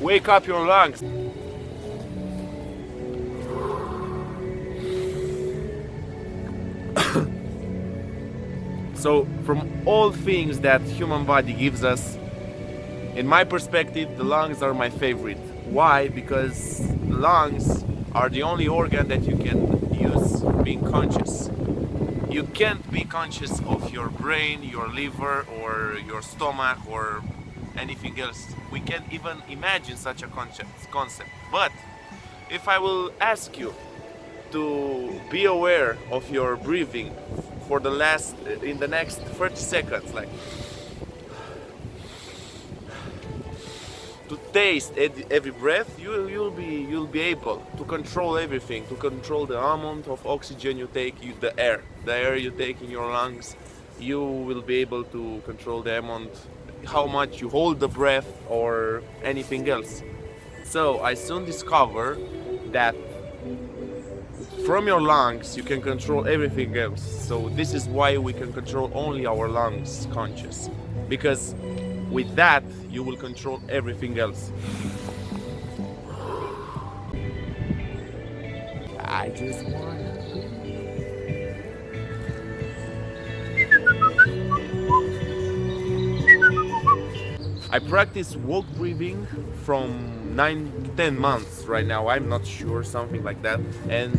Wake up your lungs. So from all things that human body gives us, in my perspective, the lungs are my favorite. Why? Because the lungs are the only organ that you can use being conscious. You can't be conscious of your brain, your liver, or your stomach, or anything else. We can't even imagine such a concept. But if I will ask you to be aware of your breathing for in the next 30 seconds, like to taste every breath, you'll be able to control everything, to control the amount of oxygen you take, the air you take in your lungs. You will be able to control the amount, how much you hold the breath, or anything else. So I soon discovered that from your lungs you can control everything else. So this is why we can control only our lungs conscious, because with that you will control everything else. I just want I practice walk breathing from 9 to 10 months right now. I'm not sure, something like that. And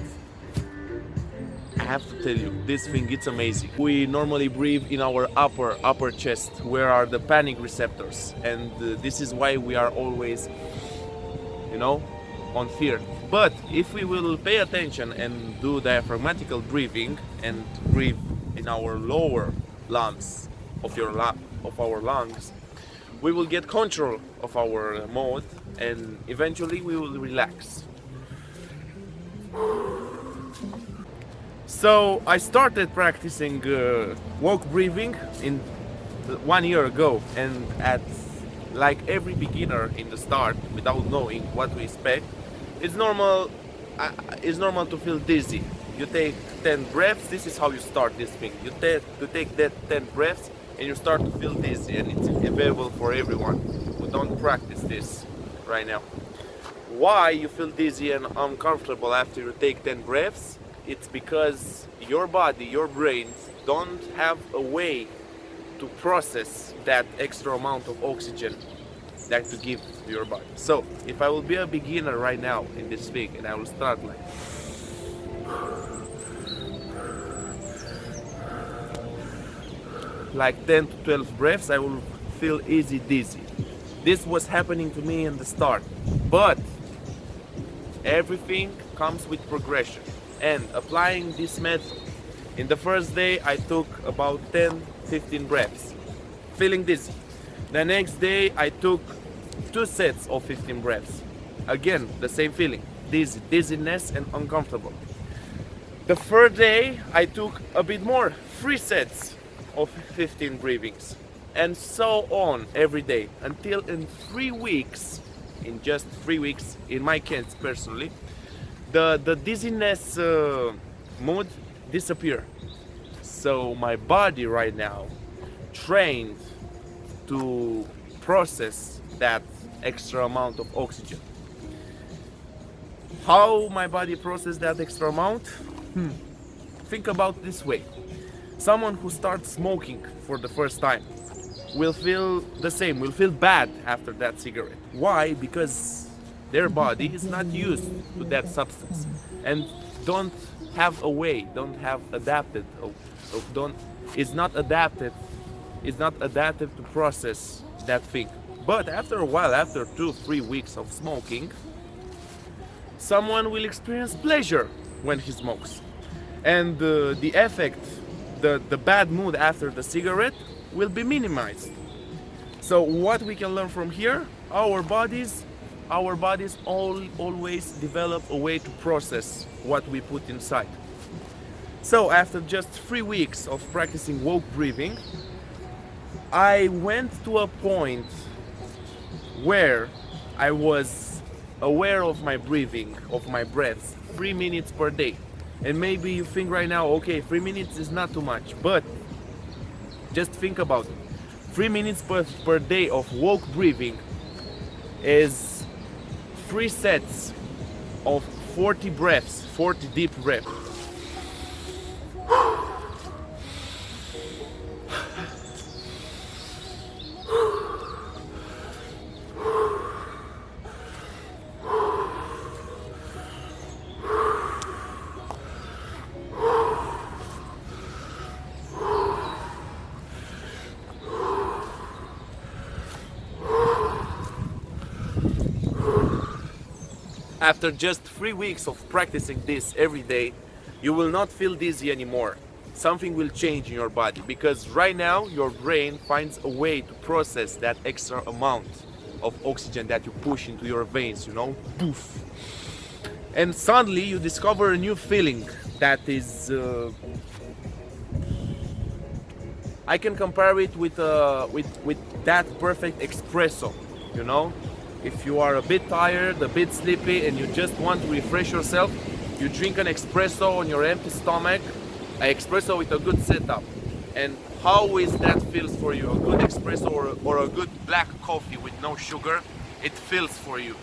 I have to tell you, this thing, it's amazing. We normally breathe in our upper chest, where are the panic receptors. And this is why we are always, on fear. But if we will pay attention and do diaphragmatical breathing and breathe in our lower lungs of our lungs, we will get control of our mode, and eventually we will relax. So I started practicing walk breathing 1 year ago, and like every beginner in the start, without knowing what to expect, it's normal to feel dizzy. You take 10 breaths. This is how you start this thing. You take that 10 breaths and you start to feel dizzy, and it's available for everyone who don't practice this right now. Why you feel dizzy and uncomfortable after you take 10 breaths? It's because your body, your brain don't have a way to process that extra amount of oxygen that to give to your body. So if I will be a beginner right now in this thing and I will start like 10 to 12 breaths, I will feel easy dizzy. This was happening to me in the start, but everything comes with progression. And applying this method, in the first day I took about 10-15 breaths, feeling dizzy. The next day I took 2 sets of 15 breaths. Again, the same feeling, dizziness and uncomfortable. The third day I took a bit more, 3 sets of 15 breathings, and so on every day, until in 3 weeks, in just 3 weeks, in my case personally, the dizziness mood disappeared. So my body right now trained to process that extra amount of oxygen. How my body processes that extra amount? Think about this way. Someone who starts smoking for the first time will feel the same, will feel bad after that cigarette. Why? Because their body is not used to that substance and don't have a way, don't have adapted, is not adapted to process that thing. But after a while, after 2-3 weeks of smoking, someone will experience pleasure when he smokes, and the effect, the bad mood after the cigarette will be minimized. So what we can learn from here, our bodies always develop a way to process what we put inside. So after just 3 weeks of practicing walk breathing, I went to a point where I was aware of my breathing, of my breaths, 3 minutes per day. And maybe you think right now, okay, 3 minutes is not too much, but just think about it. 3 minutes per day of walk breathing is 3 sets of 40 breaths, 40 deep breaths. After just 3 weeks of practicing this every day, you will not feel dizzy anymore. Something will change in your body because right now your brain finds a way to process that extra amount of oxygen that you push into your veins, you know, poof. And suddenly you discover a new feeling that is, I can compare it with that perfect espresso, you know. If you are a bit tired, a bit sleepy, and you just want to refresh yourself, you drink an espresso on your empty stomach, an espresso with a good setup. And how is that feels for you? A good espresso or a good black coffee with no sugar, it feels for you.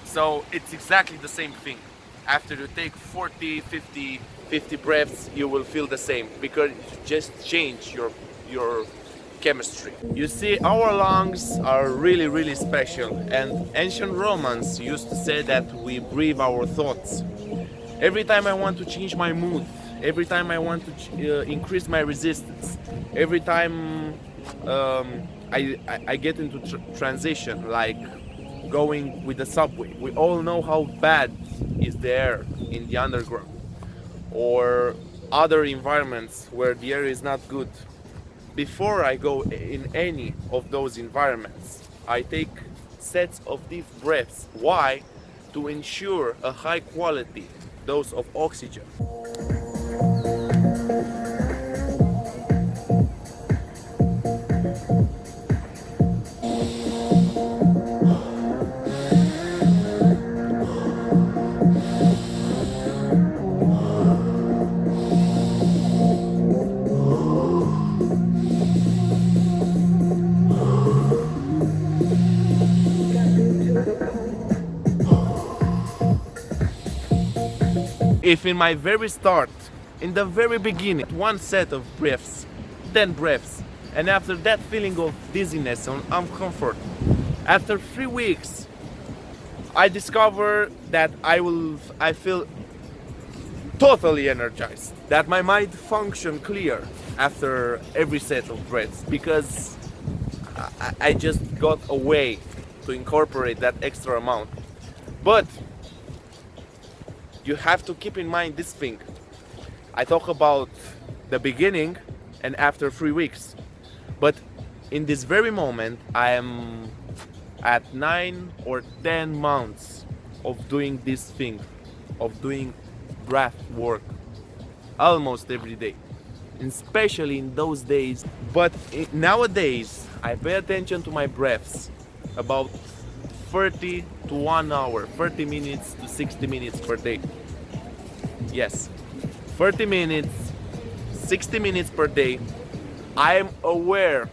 So it's exactly the same thing. After you take 40, 50 breaths, you will feel the same because you just change your chemistry. You see, our lungs are really special, and ancient Romans used to say that we breathe our thoughts. Every time I want to change my mood, every time I want to increase my resistance, every time I get into transition, like going with the subway. We all know how bad is the air in the underground or other environments where the air is not good. Before I go in any of those environments, I take sets of deep breaths. Why? To ensure a high quality dose of oxygen. If in my very start, in the very beginning, one set of breaths, 10 breaths, and after that feeling of dizziness and uncomfort, after 3 weeks, I discover that I feel totally energized, that my mind function clear after every set of breaths, because I just got a way to incorporate that extra amount. But you have to keep in mind this thing. I talk about the beginning and after 3 weeks. But in this very moment, I am at 9 or 10 months of doing this thing, of doing breath work almost every day, especially in those days. But nowadays, I pay attention to my breaths about 30 to 1 hour, 30 minutes to 60 minutes per day. Yes, 30 minutes, 60 minutes per day. I am aware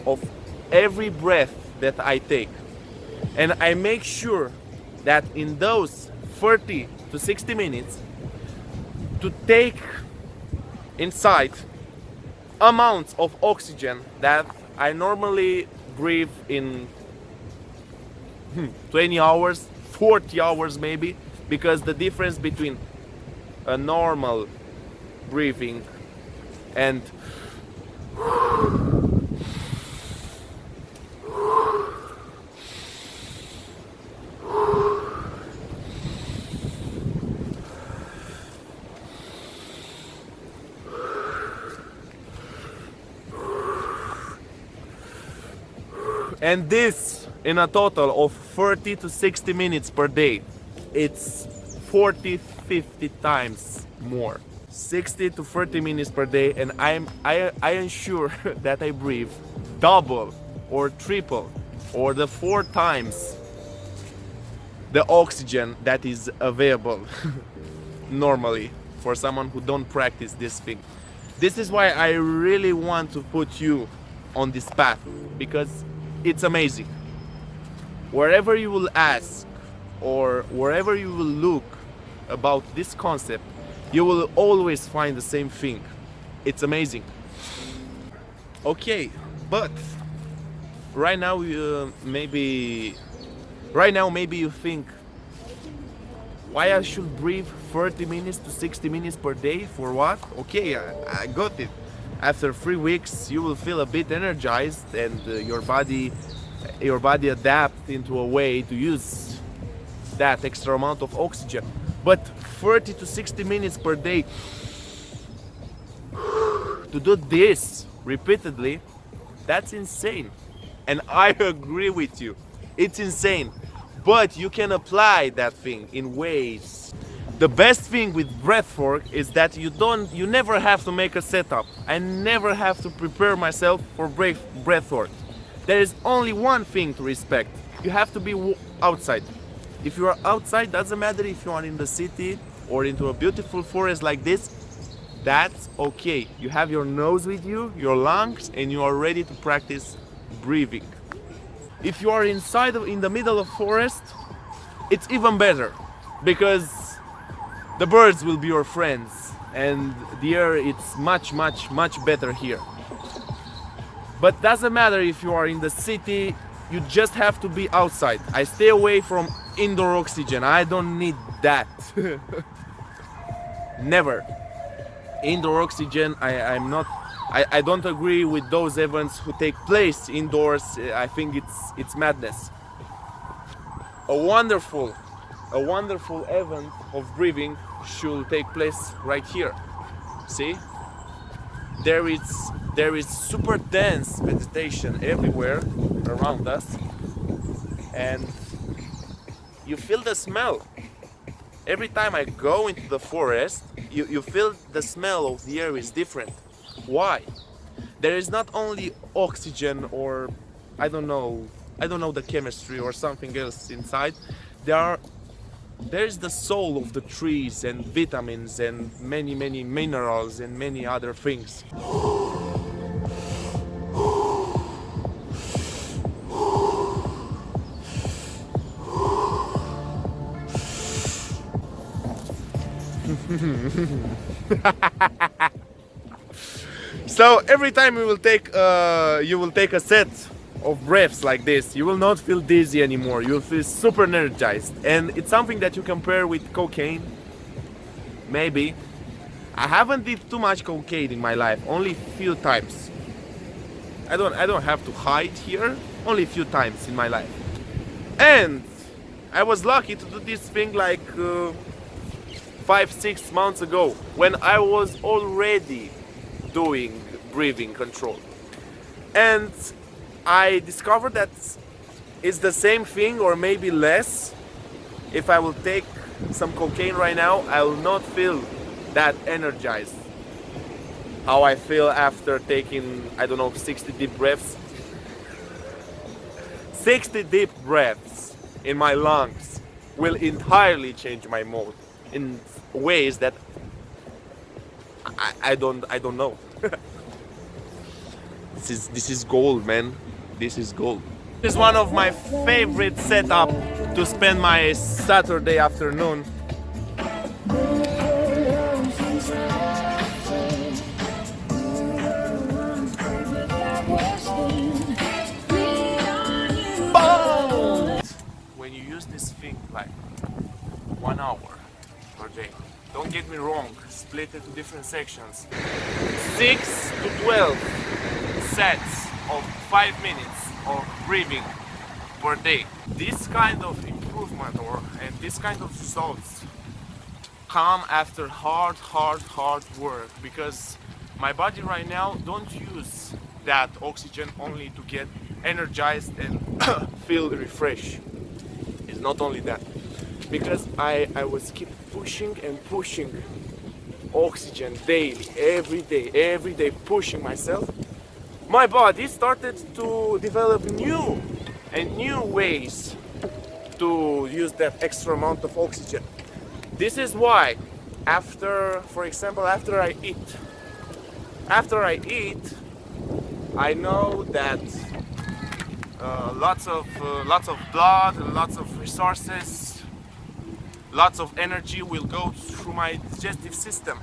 of every breath that I take. And I make sure that in those 30 to 60 minutes to take inside amounts of oxygen that I normally breathe in 20 hours, 40 hours maybe, because the difference between a normal breathing and this in a total of 30 to 60 minutes per day. It's 40-50 times more. 60 to 30 minutes per day, and I ensure that I breathe double or triple or the 4 times the oxygen that is available normally for someone who don't practice this thing. This is why I really want to put you on this path, because it's amazing. Wherever you will ask or wherever you will look about this concept, you will always find the same thing. It's amazing. Okay, but right now maybe you think why I should breathe 30 minutes to 60 minutes per day for what? Okay, I got it. After 3 weeks you will feel a bit energized, and your body adapt into a way to use that extra amount of oxygen. But 30 to 60 minutes per day to do this repeatedly, that's insane. And I agree with you, it's insane. But you can apply that thing in ways. The best thing with breathwork is that you never have to make a setup. I never have to prepare myself for breathwork. There is only one thing to respect. You have to be outside. If you are outside, doesn't matter if you are in the city or into a beautiful forest like this, that's okay. You have your nose with you, your lungs, and you are ready to practice breathing. If you are in the middle of forest, it's even better, because the birds will be your friends and the air it's much better here. But doesn't matter if you are in the city, you just have to be outside. I stay away from indoor oxygen. I don't need that. Never. Indoor oxygen, I don't agree with those events who take place indoors. I think it's madness. A wonderful event of breathing should take place right here. See? There is super dense vegetation everywhere around us, and you feel the smell. Every time I go into the forest, you feel the smell of the air is different. Why? There is not only oxygen, or I don't know the chemistry or something else inside. There is the soul of the trees and vitamins and many minerals and many other things. So every time you will take a set of breaths like this, you will not feel dizzy anymore. You will feel super energized, and it's something that you compare with cocaine. Maybe. I haven't did too much cocaine in my life, only few times. I don't have to hide here, only a few times in my life. And I was lucky to do this thing like 5-6 months ago, when I was already doing breathing control. And I discovered that it's the same thing, or maybe less. If I will take some cocaine right now, I will not feel that energized. How I feel after taking, I don't know, 60 deep breaths. 60 deep breaths in my lungs will entirely change my mood in ways that I don't know. This is gold, man. This is gold. This is one of my favorite setup to spend my Saturday afternoon. Boom! When you use this thing like 1 hour per day, don't get me wrong, split it to different sections. 6 to 12 sets of 5 minutes of breathing per day. This kind of improvement and this kind of results come after hard work, because my body right now don't use that oxygen only to get energized and feel refreshed. It's not only that, because I was keep pushing and pushing oxygen daily, every day pushing myself. My body started to develop new ways to use that extra amount of oxygen. This is why for example, after I eat, I know that lots of blood and lots of resources lots of energy will go through my digestive system.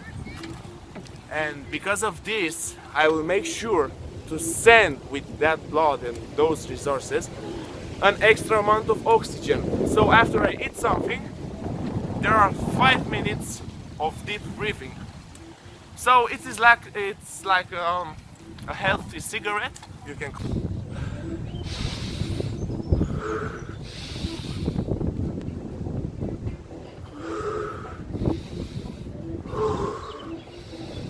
And because of this, I will make sure to send with that blood and those resources an extra amount of oxygen. So after I eat something, there are 5 minutes of deep breathing. So it's like a healthy cigarette. You can.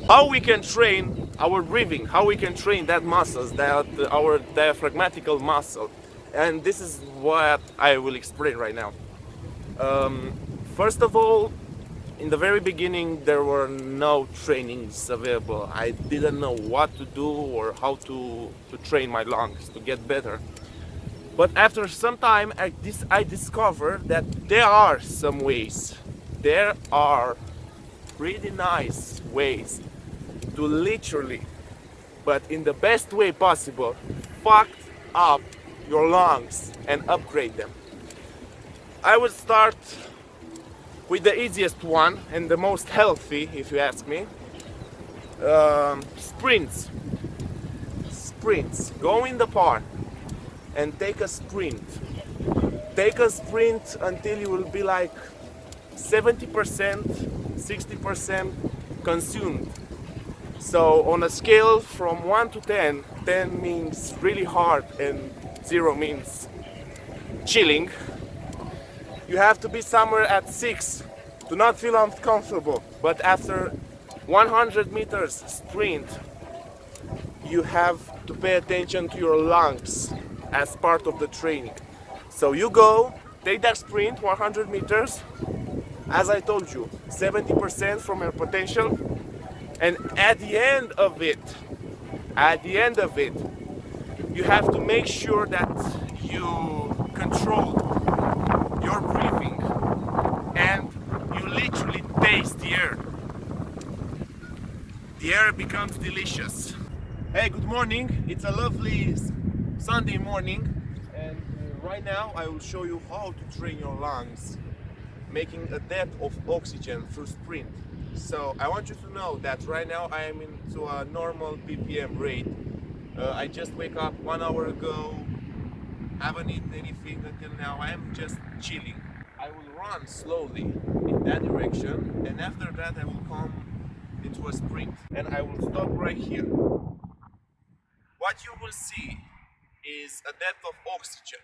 How we can train our breathing, how we can train that muscles, that our diaphragmatical muscle, and this is what I will explain right now. First of all, in the very beginning, there were no trainings available. I didn't know what to do or how to train my lungs to get better. But after some time, I discovered that there are some ways. There are pretty nice ways to literally, but in the best way possible, fuck up your lungs and upgrade them. I would start with the easiest one and the most healthy, if you ask me. Sprints. Sprints. Go in the park and take a sprint. Take a sprint until you will be like 70%, 60% consumed. So on a scale from 1 to 10, 10 means really hard and 0 means chilling. You have to be somewhere at 6. Do not feel uncomfortable. But after 100 meters sprint, you have to pay attention to your lungs as part of the training. So you go, take that sprint, 100 meters, as I told you, 70% from your potential, and at the end of it, you have to make sure that you control your breathing and you literally taste the air. The air becomes delicious. Hey, good morning. It's a lovely Sunday morning, and right now I will show you how to train your lungs, making a depth of oxygen through sprint. So I want you to know that right now I am into a normal BPM rate. I just wake up 1 hour ago, haven't eaten anything until now. I am just chilling. I will run slowly in that direction, and after that I will come into a sprint and I will stop right here. What you will see is a depth of oxygen.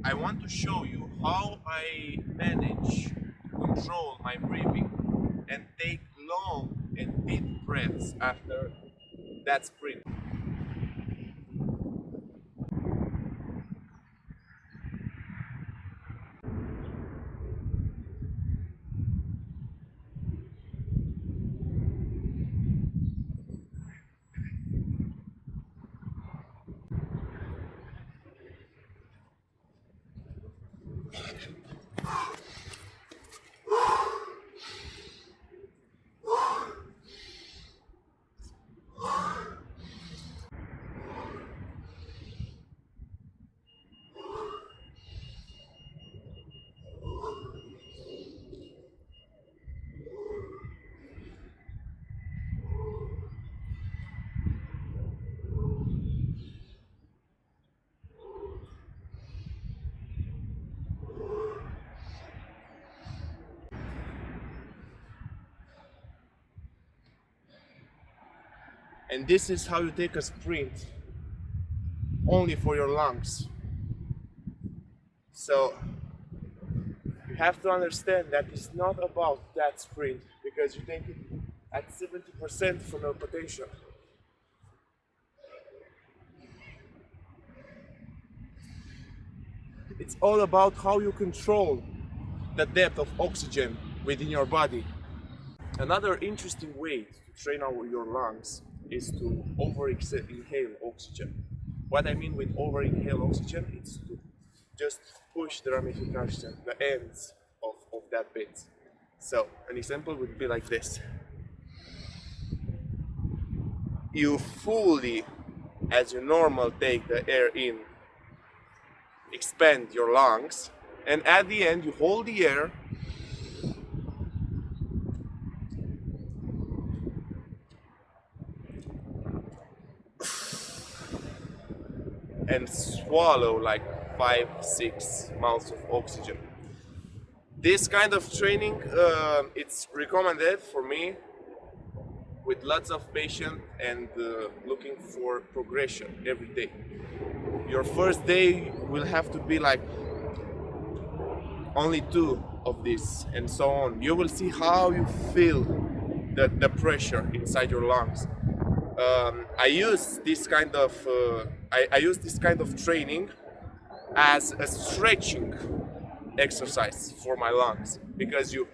I want to show you how I manage to control my breathing and take long and deep breaths after that sprint. And this is how you take a sprint only for your lungs. So you have to understand that it's not about that sprint, because you take it at 70% from your potential. It's all about how you control the depth of oxygen within your body. Another interesting way to train your lungs is to inhale oxygen. What I mean with inhale oxygen is to just push the ramification, the ends of that bit. So an example would be like this. You fully, as you normal, take the air in, expand your lungs, And at the end, you hold the air and swallow like 5-6 mouths of oxygen. This kind of training, it's recommended for me with lots of patience and looking for progression every day. Your first day will have to be like only two of this and so on. You will see how you feel the pressure inside your lungs. I use this kind of I use this kind of training as a stretching exercise for my lungs, because you,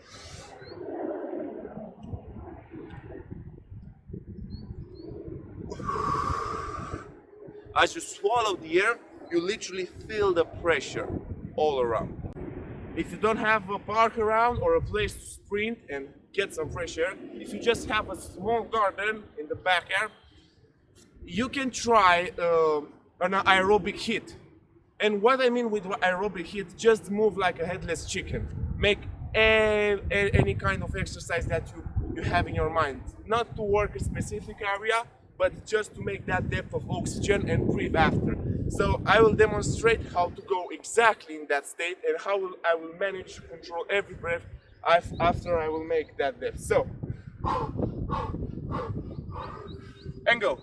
as you swallow the air, you literally feel the pressure all around. If you don't have a park around or a place to sprint and get some fresh air, if you just have a small garden in the backyard, you can try an aerobic hit. And what I mean with aerobic hit, just move like a headless chicken. Make any kind of exercise that you have in your mind. Not to work a specific area, but just to make that depth of oxygen and breathe after. So I will demonstrate how to go exactly in that state and how I will manage to control every breath after I will make that depth. So, and go.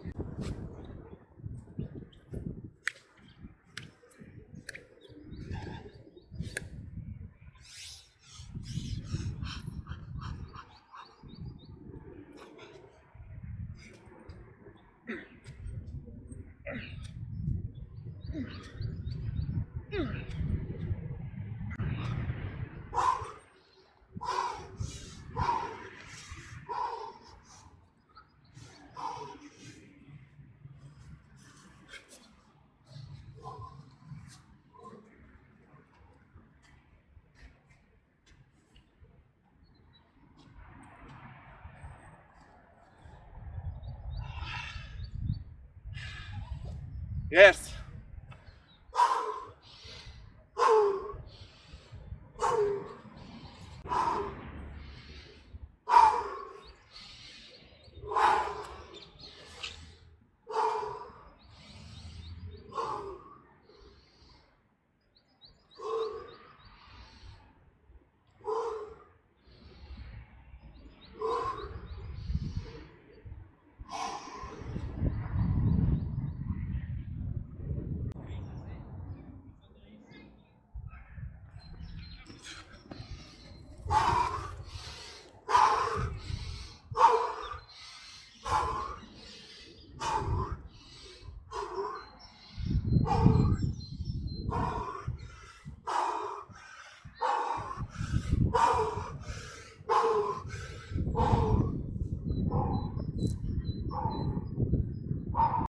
Yes.